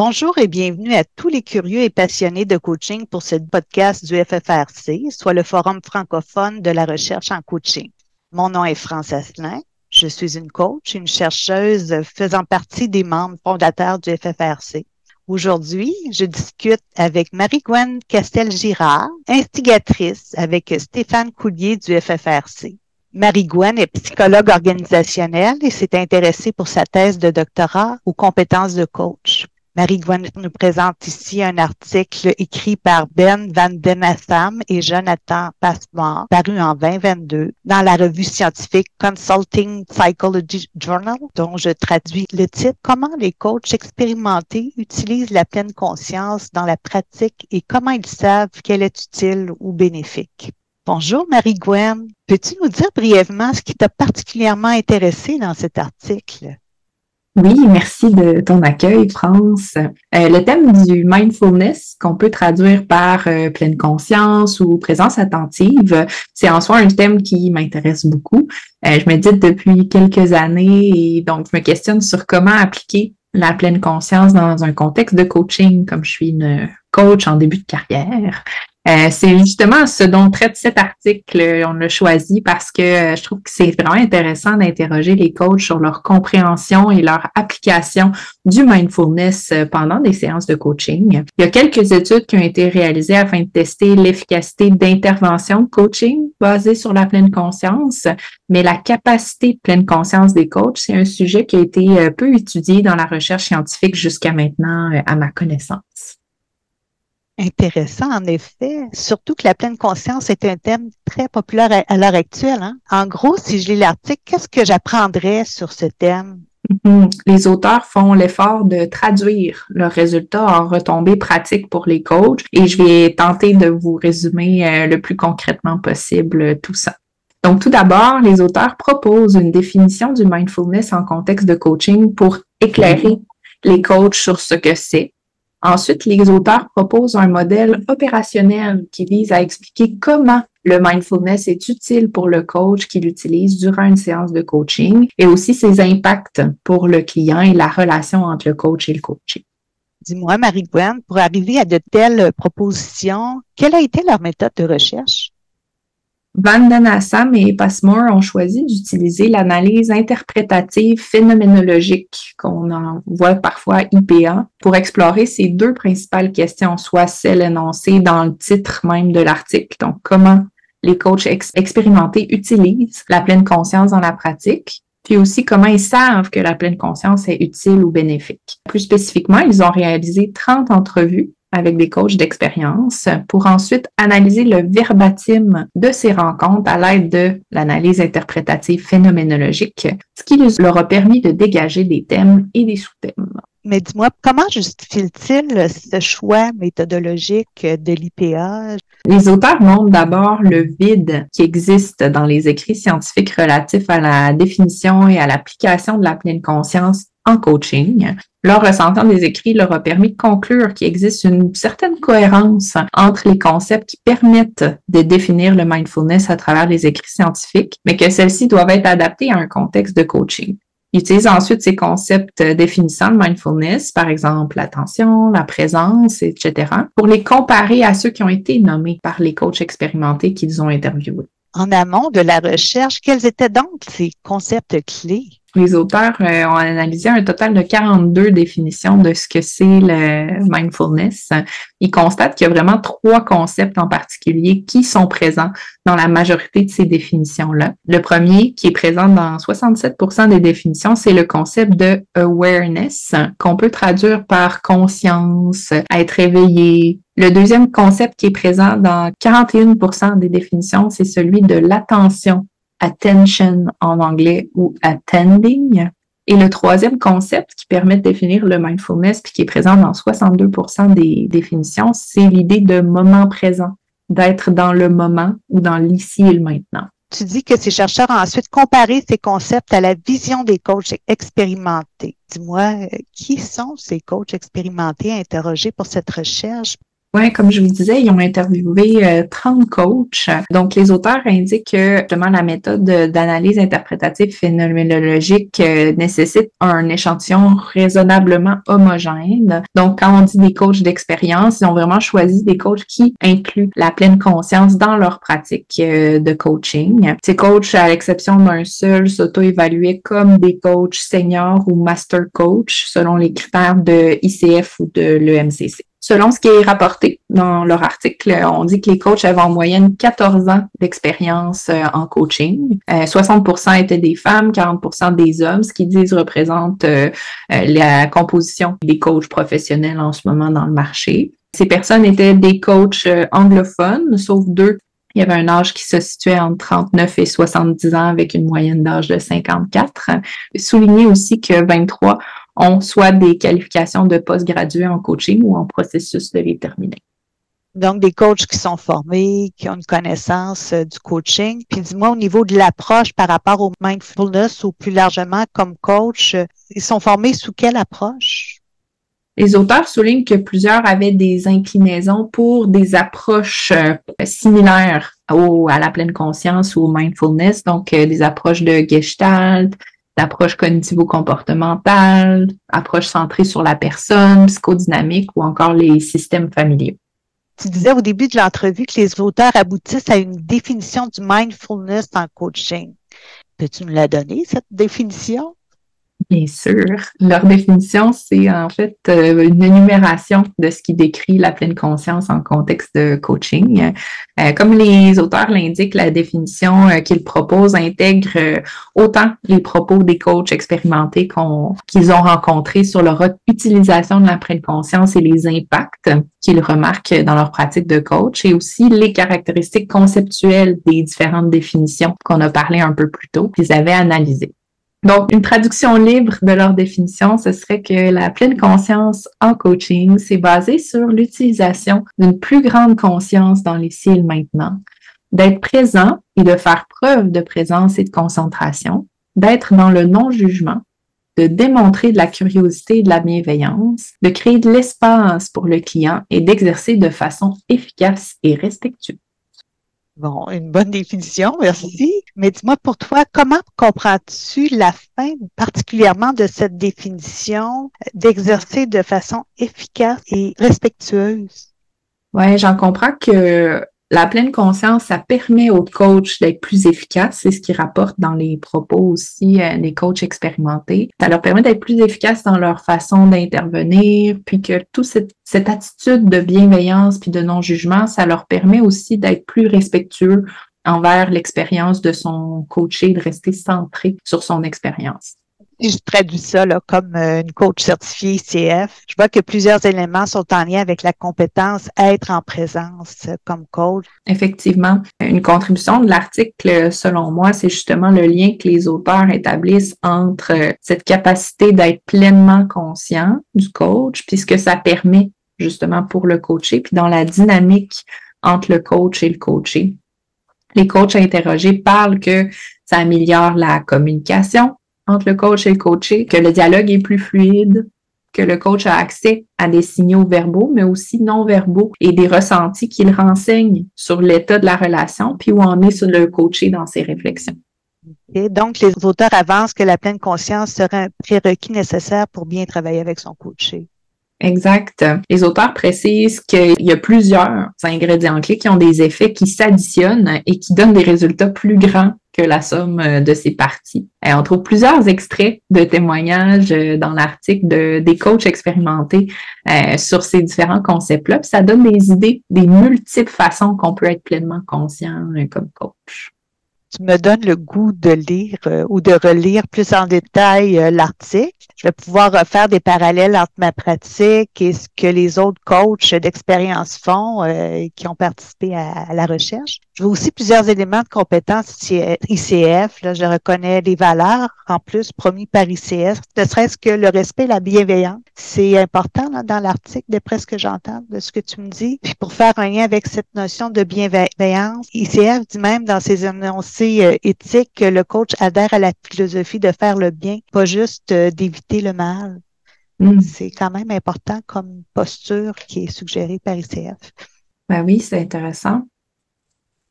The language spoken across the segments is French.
Bonjour et bienvenue à tous les curieux et passionnés de coaching pour ce podcast du FFRC, soit le Forum francophone de la recherche en coaching. Mon nom est France Asselin. Je suis une coach, une chercheuse faisant partie des membres fondateurs du FFRC. Aujourd'hui, je discute avec Marie-Gwen Castel-Girard, instigatrice avec Stéphane Coulier du FFRC. Marie-Gwen est psychologue organisationnelle et s'est intéressée pour sa thèse de doctorat aux compétences de coach. Marie-Gwen nous présente ici un article écrit par Ben Van Den Assam et Jonathan Passmore, paru en 2022 dans la revue scientifique Consulting Psychology Journal, dont je traduis le titre « Comment les coachs expérimentés utilisent la pleine conscience dans la pratique et comment ils savent qu'elle est utile ou bénéfique ». Bonjour Marie-Gwen, peux-tu nous dire brièvement ce qui t'a particulièrement intéressé dans cet article? Oui, merci de ton accueil, France. Le thème du mindfulness, qu'on peut traduire par pleine conscience ou présence attentive, c'est en soi un thème qui m'intéresse beaucoup. Je médite depuis quelques années et donc je me questionne sur comment appliquer la pleine conscience dans un contexte de coaching, comme je suis une coach en début de carrière. C'est justement ce dont traite cet article. On l'a choisi parce que je trouve que c'est vraiment intéressant d'interroger les coachs sur leur compréhension et leur application du mindfulness pendant des séances de coaching. Il y a quelques études qui ont été réalisées afin de tester l'efficacité d'intervention de coaching basée sur la pleine conscience, mais la capacité de pleine conscience des coachs, c'est un sujet qui a été peu étudié dans la recherche scientifique jusqu'à maintenant, à ma connaissance. Intéressant, en effet. Surtout que la pleine conscience est un thème très populaire à l'heure actuelle. Hein? En gros, si je lis l'article, qu'est-ce que j'apprendrais sur ce thème? Les auteurs font l'effort de traduire leurs résultats en retombées pratiques pour les coachs et je vais tenter de vous résumer le plus concrètement possible tout ça. Donc, tout d'abord, les auteurs proposent une définition du mindfulness en contexte de coaching pour éclairer les coachs sur ce que c'est. Ensuite, les auteurs proposent un modèle opérationnel qui vise à expliquer comment le mindfulness est utile pour le coach qui l'utilise durant une séance de coaching et aussi ses impacts pour le client et la relation entre le coach et le coaché. Dis-moi, Marie-Gwen, pour arriver à de telles propositions, quelle a été leur méthode de recherche? Van Den Assam et Passmore ont choisi d'utiliser l'analyse interprétative phénoménologique, qu'on en voit parfois IPA, pour explorer ces deux principales questions, soit celles énoncées dans le titre même de l'article, donc comment les coachs expérimentés utilisent la pleine conscience dans la pratique, puis aussi comment ils savent que la pleine conscience est utile ou bénéfique. Plus spécifiquement, ils ont réalisé 30 entrevues avec des coachs d'expérience pour ensuite analyser le verbatim de ces rencontres à l'aide de l'analyse interprétative phénoménologique, ce qui leur a permis de dégager des thèmes et des sous-thèmes. Mais dis-moi, comment justifie-t-il ce choix méthodologique de l'IPA? Les auteurs montrent d'abord le vide qui existe dans les écrits scientifiques relatifs à la définition et à l'application de la pleine conscience en coaching. Leur ressentant des écrits leur a permis de conclure qu'il existe une certaine cohérence entre les concepts qui permettent de définir le mindfulness à travers les écrits scientifiques, mais que celles-ci doivent être adaptées à un contexte de coaching. Ils utilisent ensuite ces concepts définissant le mindfulness, par exemple l'attention, la présence, etc., pour les comparer à ceux qui ont été nommés par les coachs expérimentés qu'ils ont interviewés. En amont de la recherche, quels étaient donc ces concepts clés? Les auteurs ont analysé un total de 42 définitions de ce que c'est le mindfulness. Ils constatent qu'il y a vraiment 3 concepts en particulier qui sont présents dans la majorité de ces définitions-là. Le premier, qui est présent dans 67% des définitions, c'est le concept de awareness, qu'on peut traduire par conscience, être éveillé. Le deuxième concept qui est présent dans 41% des définitions, c'est celui de l'attention. Attention en anglais ou attending. Et le troisième concept qui permet de définir le mindfulness puis qui est présent dans 62% des définitions, c'est l'idée de moment présent, d'être dans le moment ou dans l'ici et le maintenant. Tu dis que ces chercheurs ont ensuite comparé ces concepts à la vision des coachs expérimentés. Dis-moi, qui sont ces coachs expérimentés interrogés pour cette recherche? Oui, comme je vous disais, ils ont interviewé 30 coachs. Donc, les auteurs indiquent que justement la méthode d'analyse interprétative phénoménologique nécessite un échantillon raisonnablement homogène. Donc, quand on dit des coachs d'expérience, ils ont vraiment choisi des coachs qui incluent la pleine conscience dans leur pratique de coaching. Ces coachs, à l'exception d'un seul, s'auto-évaluaient comme des coachs seniors ou master coach selon les critères de ICF ou de l'EMCC. Selon ce qui est rapporté dans leur article, on dit que les coachs avaient en moyenne 14 ans d'expérience en coaching. 60% étaient des femmes, 40% des hommes, ce qu'ils disent représente la composition des coachs professionnels en ce moment dans le marché. Ces personnes étaient des coachs anglophones, sauf 2. Il y avait un âge qui se situait entre 39 et 70 ans avec une moyenne d'âge de 54. Souligner aussi que 23 ont soit des qualifications de postgradués en coaching ou en processus de les terminer. Donc, des coachs qui sont formés, qui ont une connaissance du coaching. Puis dis-moi, au niveau de l'approche par rapport au mindfulness ou plus largement comme coach, ils sont formés sous quelle approche? Les auteurs soulignent que plusieurs avaient des inclinaisons pour des approches similaires à la pleine conscience ou au mindfulness, donc des approches de Gestalt, d'approches cognitivo-comportementales, approches centrées sur la personne, psychodynamique ou encore les systèmes familiaux. Tu disais au début de l'entrevue que les auteurs aboutissent à une définition du mindfulness en coaching. Peux-tu nous la donner, cette définition? Bien sûr. Leur définition, c'est en fait une énumération de ce qui décrit la pleine conscience en contexte de coaching. Comme les auteurs l'indiquent, la définition qu'ils proposent intègre autant les propos des coachs expérimentés qu'ils ont rencontrés sur leur utilisation de la pleine conscience et les impacts qu'ils remarquent dans leur pratique de coach, et aussi les caractéristiques conceptuelles des différentes définitions qu'on a parlé un peu plus tôt, qu'ils avaient analysées. Donc, une traduction libre de leur définition, ce serait que la pleine conscience en coaching, c'est basé sur l'utilisation d'une plus grande conscience dans l'ici et le maintenant, d'être présent et de faire preuve de présence et de concentration, d'être dans le non-jugement, de démontrer de la curiosité et de la bienveillance, de créer de l'espace pour le client et d'exercer de façon efficace et respectueuse. Bon, une bonne définition, merci. Mais dis-moi, pour toi, comment comprends-tu la fin particulièrement de cette définition d'exercer de façon efficace et respectueuse? Oui, j'en comprends que la pleine conscience, ça permet aux coachs d'être plus efficaces. C'est ce qu'ils rapportent dans les propos aussi des coachs expérimentés. Ça leur permet d'être plus efficaces dans leur façon d'intervenir, puis que toute cette attitude de bienveillance puis de non-jugement, ça leur permet aussi d'être plus respectueux envers l'expérience de son coaché, de rester centré sur son expérience. Si je traduis ça là, comme une coach certifiée ICF, je vois que plusieurs éléments sont en lien avec la compétence être en présence comme coach. Effectivement, une contribution de l'article, selon moi, c'est justement le lien que les auteurs établissent entre cette capacité d'être pleinement conscient du coach, puis ce que ça permet justement pour le coaché, puis dans la dynamique entre le coach et le coaché. Les coachs interrogés parlent que ça améliore la communication entre le coach et le coaché, que le dialogue est plus fluide, que le coach a accès à des signaux verbaux, mais aussi non verbaux et des ressentis qui le renseignent sur l'état de la relation, puis où en est sur le coaché dans ses réflexions. Et donc, les auteurs avancent que la pleine conscience serait un prérequis nécessaire pour bien travailler avec son coaché. Exact. Les auteurs précisent qu'il y a plusieurs ingrédients clés qui ont des effets qui s'additionnent et qui donnent des résultats plus grands que la somme de ces parties. On trouve plusieurs extraits de témoignages dans l'article des coachs expérimentés sur ces différents concepts-là. Puis ça donne des idées des multiples façons qu'on peut être pleinement conscient comme coach. Tu me donnes le goût de lire ou de relire plus en détail l'article. Je vais pouvoir faire des parallèles entre ma pratique et ce que les autres coachs d'expérience font qui ont participé à la recherche. Je veux aussi plusieurs éléments de compétences ICF. Là, je reconnais les valeurs, en plus, promis par ICF, ne serait-ce que le respect et la bienveillance. C'est important là, dans l'article, d'après ce que j'entends, de ce que tu me dis. Puis pour faire un lien avec cette notion de bienveillance, ICF dit même dans ses énoncés éthiques que le coach adhère à la philosophie de faire le bien, pas juste d'éviter le mal. C'est quand même important comme posture qui est suggérée par ICF. Ben oui, c'est intéressant.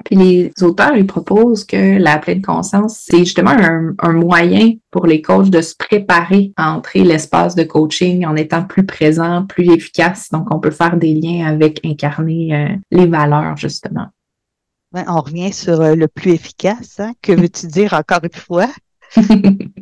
Puis les auteurs, ils proposent que la pleine conscience, c'est justement un moyen pour les coachs de se préparer à entrer l'espace de coaching en étant plus présent, plus efficace. Donc, on peut faire des liens avec incarner les valeurs, justement. Ouais, on revient sur le plus efficace. Hein? Que veux-tu dire encore une fois?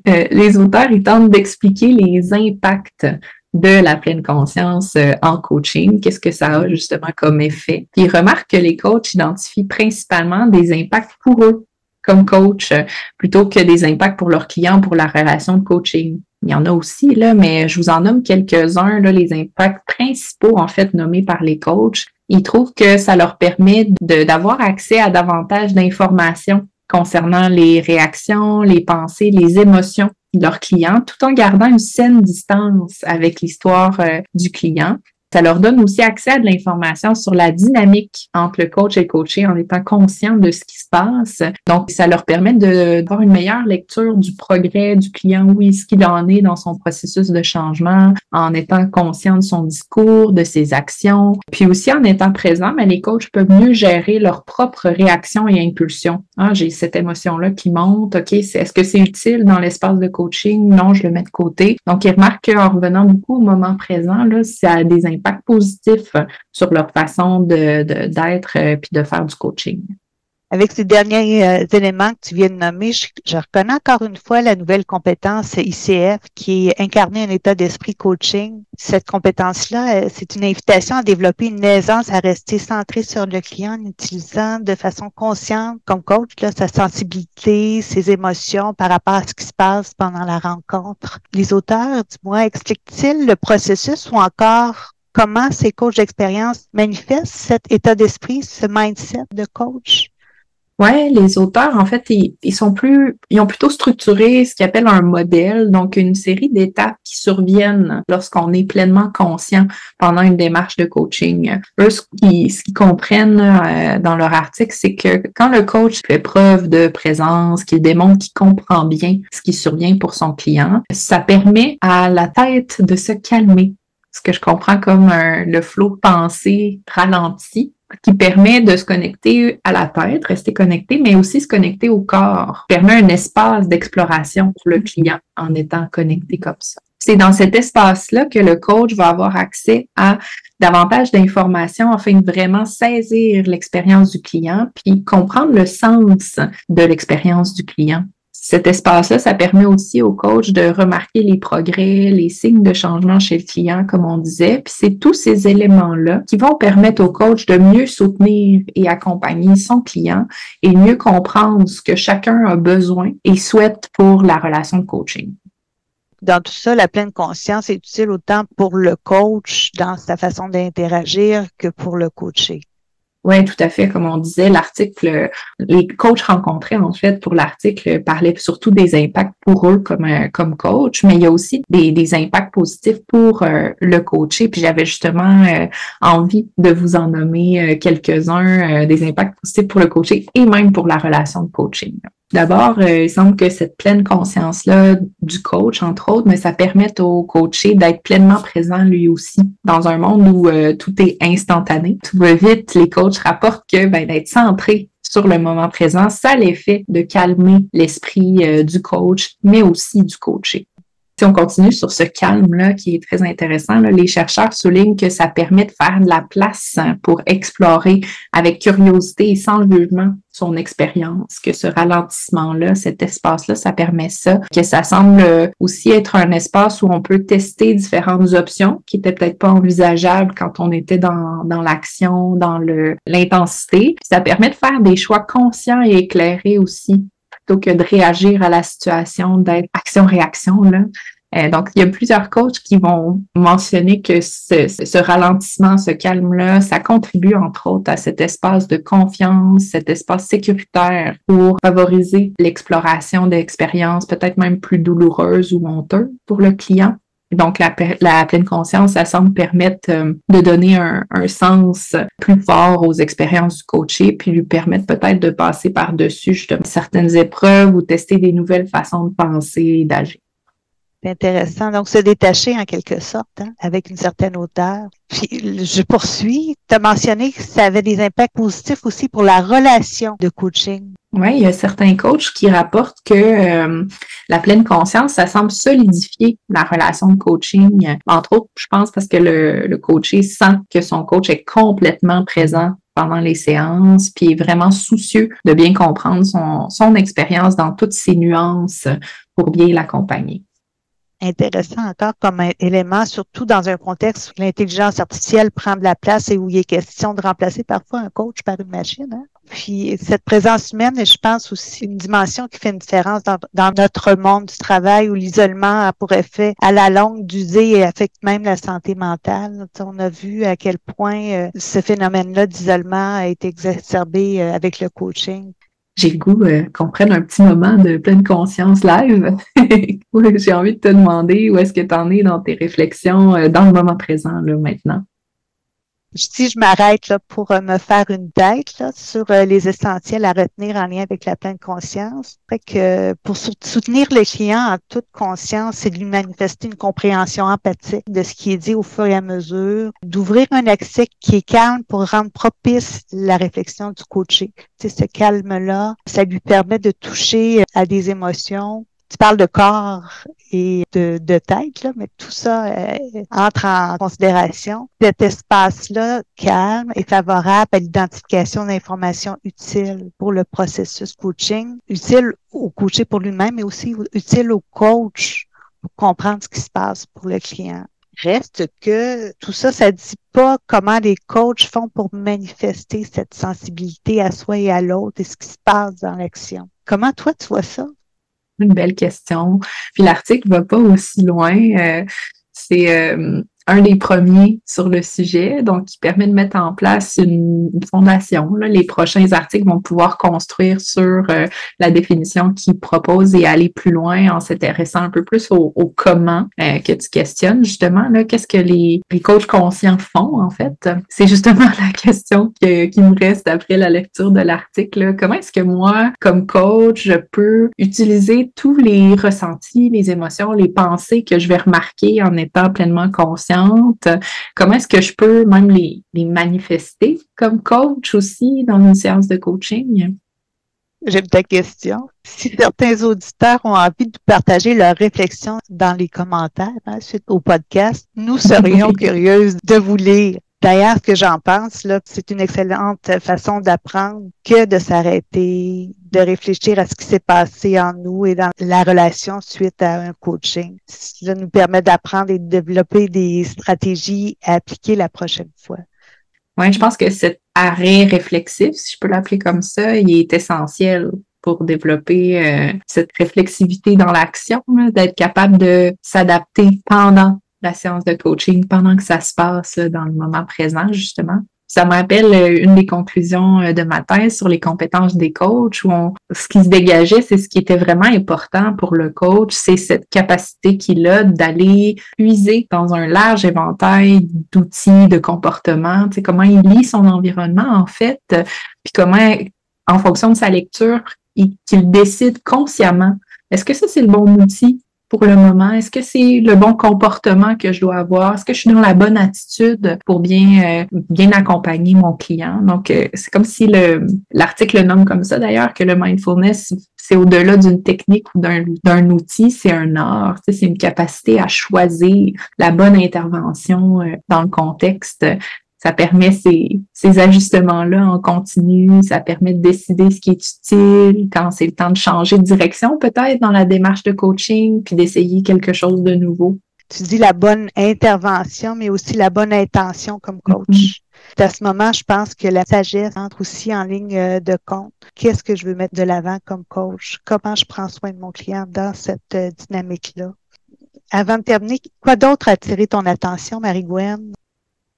Les auteurs, ils tentent d'expliquer les impacts de la pleine conscience en coaching. Qu'est-ce que ça a justement comme effet? Puis ils remarquent que les coachs identifient principalement des impacts pour eux comme coach plutôt que des impacts pour leurs clients, pour la relation de coaching. Il y en a aussi, là, mais je vous en nomme quelques-uns, là, les impacts principaux, en fait, nommés par les coachs. Ils trouvent que ça leur permet d'avoir accès à davantage d'informations concernant les réactions, les pensées, les émotions de leurs clients, tout en gardant une saine distance avec l'histoire du client. Ça leur donne aussi accès à de l'information sur la dynamique entre le coach et le coaché en étant conscient de ce qui se passe. Donc, ça leur permet d'avoir une meilleure lecture du progrès du client, où est-ce qu'il en est dans son processus de changement, en étant conscient de son discours, de ses actions. Puis aussi, en étant présent, mais les coachs peuvent mieux gérer leurs propres réactions et impulsions. Ah, j'ai cette émotion-là qui monte. OK, est-ce que c'est utile dans l'espace de coaching? Non, je le mets de côté. Donc, ils remarquent qu'en revenant beaucoup au moment présent, là, ça a des impacts positifs sur leur façon d'être puis de faire du coaching. Avec ces derniers éléments que tu viens de nommer, je reconnais encore une fois la nouvelle compétence ICF qui est incarner un état d'esprit coaching. Cette compétence-là, c'est une invitation à développer une aisance à rester centré sur le client en utilisant de façon consciente, comme coach, là, sa sensibilité, ses émotions par rapport à ce qui se passe pendant la rencontre. Les auteurs, du moins, expliquent-ils le processus ou encore comment ces coachs d'expérience manifestent cet état d'esprit, ce mindset de coach? Ouais, les auteurs, en fait, ils ont plutôt structuré ce qu'ils appellent un modèle, donc une série d'étapes qui surviennent lorsqu'on est pleinement conscient pendant une démarche de coaching. Eux, ce qu'ils comprennent dans leur article, c'est que quand le coach fait preuve de présence, qu'il démontre qu'il comprend bien ce qui survient pour son client, ça permet à la tête de se calmer. Ce que je comprends comme le flot de pensée ralenti, qui permet de se connecter à la tête, rester connecté, mais aussi se connecter au corps. Permet un espace d'exploration pour le client en étant connecté comme ça. C'est dans cet espace-là que le coach va avoir accès à davantage d'informations afin de vraiment saisir l'expérience du client puis comprendre le sens de l'expérience du client. Cet espace-là, ça permet aussi au coach de remarquer les progrès, les signes de changement chez le client, comme on disait. Puis c'est tous ces éléments-là qui vont permettre au coach de mieux soutenir et accompagner son client et mieux comprendre ce que chacun a besoin et souhaite pour la relation de coaching. Dans tout ça, la pleine conscience est utile autant pour le coach dans sa façon d'interagir que pour le coaché. Oui, tout à fait. Comme on disait, l'article, les coachs rencontrés, en fait, pour l'article, parlaient surtout des impacts pour eux comme coach, mais il y a aussi des impacts positifs pour le coaché. Puis j'avais justement envie de vous en nommer quelques-uns, des impacts positifs pour le coaché et même pour la relation de coaching. D'abord, il semble que cette pleine conscience-là du coach, entre autres, mais ça permet au coaché d'être pleinement présent lui aussi. Dans un monde où tout est instantané, tout va vite, les coachs rapportent que d'être centré sur le moment présent, ça a l'effet de calmer l'esprit du coach, mais aussi du coaché. Si on continue sur ce calme-là qui est très intéressant, là, les chercheurs soulignent que ça permet de faire de la place pour explorer avec curiosité et sans le jugement son expérience, que ce ralentissement-là, cet espace-là, ça permet ça, que ça semble aussi être un espace où on peut tester différentes options qui étaient peut-être pas envisageables quand on était dans l'action, dans l'intensité. Ça permet de faire des choix conscients et éclairés aussi, plutôt que de réagir à la situation, d'être action-réaction, là. Donc, il y a plusieurs coachs qui vont mentionner que ce ralentissement, ce calme-là, ça contribue entre autres à cet espace de confiance, cet espace sécuritaire pour favoriser l'exploration d'expériences peut-être même plus douloureuses ou honteuses pour le client. Donc, la pleine conscience, ça semble permettre de donner un sens plus fort aux expériences du coaché, puis lui permettre peut-être de passer par-dessus justement certaines épreuves ou tester des nouvelles façons de penser et d'agir. C'est intéressant. Donc, se détacher en quelque sorte, hein, avec une certaine hauteur. Puis, je poursuis. Tu as mentionné que ça avait des impacts positifs aussi pour la relation de coaching. Oui, il y a certains coachs qui rapportent que la pleine conscience, ça semble solidifier la relation de coaching. Entre autres, je pense parce que le coaché sent que son coach est complètement présent pendant les séances, puis est vraiment soucieux de bien comprendre son expérience dans toutes ses nuances pour bien l'accompagner. Intéressant encore comme élément, surtout dans un contexte où l'intelligence artificielle prend de la place et où il est question de remplacer parfois un coach par une machine. Hein? Puis cette présence humaine est, je pense, aussi une dimension qui fait une différence dans notre monde du travail où l'isolement a pour effet à la longue d'user et affecte même la santé mentale. On a vu à quel point ce phénomène-là d'isolement a été exacerbé avec le coaching. J'ai le goût qu'on prenne un petit moment de pleine conscience live. J'ai envie de te demander où est-ce que tu en es dans tes réflexions dans le moment présent, là, maintenant. Si je m'arrête là pour me faire une tête là, sur les essentiels à retenir en lien avec la pleine conscience, fait que pour soutenir le client en toute conscience, c'est de lui manifester une compréhension empathique de ce qui est dit au fur et à mesure, d'ouvrir un accès qui est calme pour rendre propice la réflexion du coaché. Tu sais, ce calme-là, ça lui permet de toucher à des émotions. Tu parles de corps et de tête, là, mais tout ça entre en considération. Cet espace-là, calme, est favorable à l'identification d'informations utiles pour le processus coaching, utile au coaché pour lui-même, mais aussi utile au coach pour comprendre ce qui se passe pour le client. Reste que tout ça, ça dit pas comment les coachs font pour manifester cette sensibilité à soi et à l'autre et ce qui se passe dans l'action. Comment toi, tu vois ça? Une belle question. Puis l'article va pas aussi loin. C'est un des premiers sur le sujet, donc qui permet de mettre en place une fondation. Là. Les prochains articles vont pouvoir construire sur la définition qu'il propose et aller plus loin en s'intéressant un peu plus au comment que tu questionnes. Justement, là, qu'est-ce que les coachs conscients font, en fait? C'est justement la question qui me reste après la lecture de l'article. Là. Comment est-ce que moi, comme coach, je peux utiliser tous les ressentis, les émotions, les pensées que je vais remarquer en étant pleinement consciente? Comment est-ce que je peux même les manifester comme coach aussi dans une séance de coaching? J'aime ta question. Si certains auditeurs ont envie de partager leurs réflexions dans les commentaires suite au podcast, nous serions curieuses de vous lire. D'ailleurs, ce que j'en pense, là, c'est une excellente façon d'apprendre que de s'arrêter, de réfléchir à ce qui s'est passé en nous et dans la relation suite à un coaching. Cela nous permet d'apprendre et de développer des stratégies à appliquer la prochaine fois. Oui, je pense que cet arrêt réflexif, si je peux l'appeler comme ça, il est essentiel pour développer cette réflexivité dans l'action, d'être capable de s'adapter pendant la séance de coaching, pendant que ça se passe dans le moment présent, justement. Ça me rappelle une des conclusions de ma thèse sur les compétences des coachs où ce qui se dégageait, c'est ce qui était vraiment important pour le coach, c'est cette capacité qu'il a d'aller puiser dans un large éventail d'outils, de comportements, tu sais, comment il lit son environnement en fait, puis comment, en fonction de sa lecture, qu'il décide consciemment, est-ce que ça c'est le bon outil pour le moment? Est-ce que c'est le bon comportement que je dois avoir? Est-ce que je suis dans la bonne attitude pour bien accompagner mon client? Donc, c'est comme si l'article nomme comme ça d'ailleurs, que le mindfulness, c'est au-delà d'une technique ou d'un outil, c'est un art. Tu sais, c'est une capacité à choisir la bonne intervention dans le contexte. Ça permet ces ajustements-là en continu, ça permet de décider ce qui est utile, quand c'est le temps de changer de direction peut-être dans la démarche de coaching, puis d'essayer quelque chose de nouveau. Tu dis la bonne intervention, mais aussi la bonne intention comme coach. Mm-hmm. À ce moment, je pense que la sagesse entre aussi en ligne de compte. Qu'est-ce que je veux mettre de l'avant comme coach? Comment je prends soin de mon client dans cette dynamique-là? Avant de terminer, quoi d'autre a attiré ton attention, Marie-Gwen?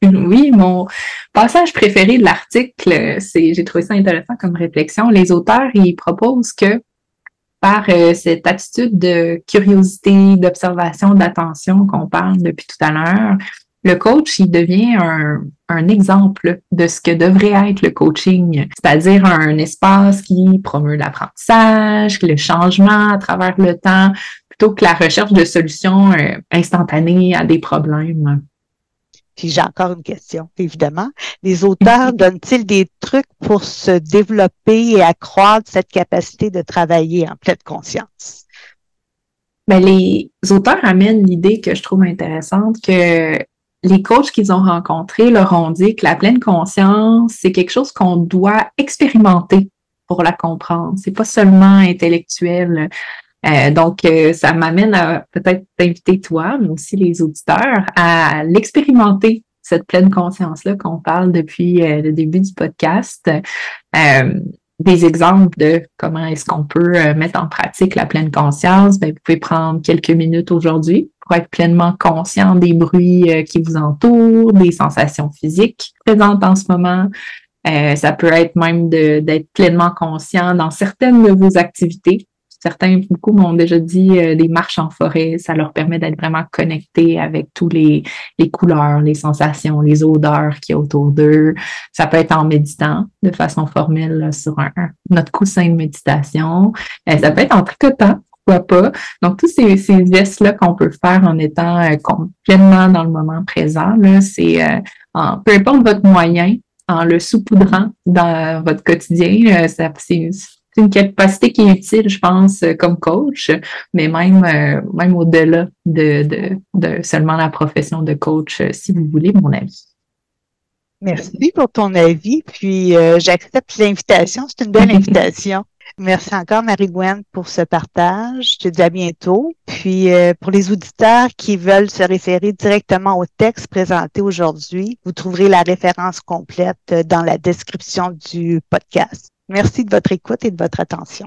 Oui, mon passage préféré de l'article, j'ai trouvé ça intéressant comme réflexion. Les auteurs, ils proposent que par cette attitude de curiosité, d'observation, d'attention qu'on parle depuis tout à l'heure, le coach, il devient un exemple de ce que devrait être le coaching, c'est-à-dire un espace qui promeut l'apprentissage, le changement à travers le temps, plutôt que la recherche de solutions instantanées à des problèmes. Puis j'ai encore une question, évidemment. Les auteurs donnent-ils des trucs pour se développer et accroître cette capacité de travailler en pleine conscience? Ben, les auteurs amènent l'idée que je trouve intéressante que les coachs qu'ils ont rencontrés leur ont dit que la pleine conscience, c'est quelque chose qu'on doit expérimenter pour la comprendre. C'est pas seulement intellectuel. Donc, ça m'amène à peut-être t'inviter toi, mais aussi les auditeurs, à l'expérimenter, cette pleine conscience-là qu'on parle depuis le début du podcast. Des exemples de comment est-ce qu'on peut mettre en pratique la pleine conscience. Ben, vous pouvez prendre quelques minutes aujourd'hui pour être pleinement conscient des bruits qui vous entourent, des sensations physiques présentes en ce moment. Ça peut être même d'être pleinement conscient dans certaines de vos activités. Beaucoup m'ont déjà dit des marches en forêt, ça leur permet d'être vraiment connectés avec tous les couleurs, les sensations, les odeurs qu'il y a autour d'eux. Ça peut être en méditant de façon formelle là, sur notre coussin de méditation. Ça peut être en tricotant, pourquoi pas. Donc, tous ces gestes-là qu'on peut faire en étant pleinement dans le moment présent, là, c'est peu importe votre moyen, en le saupoudrant dans votre quotidien, c'est une capacité qui est utile, je pense, comme coach, mais même au-delà de seulement la profession de coach, si vous voulez mon avis. Merci pour ton avis, puis j'accepte l'invitation, c'est une belle invitation. Merci encore, Marie-Gwen, pour ce partage. Je te dis à bientôt. Puis, pour les auditeurs qui veulent se référer directement au texte présenté aujourd'hui, vous trouverez la référence complète dans la description du podcast. Merci de votre écoute et de votre attention.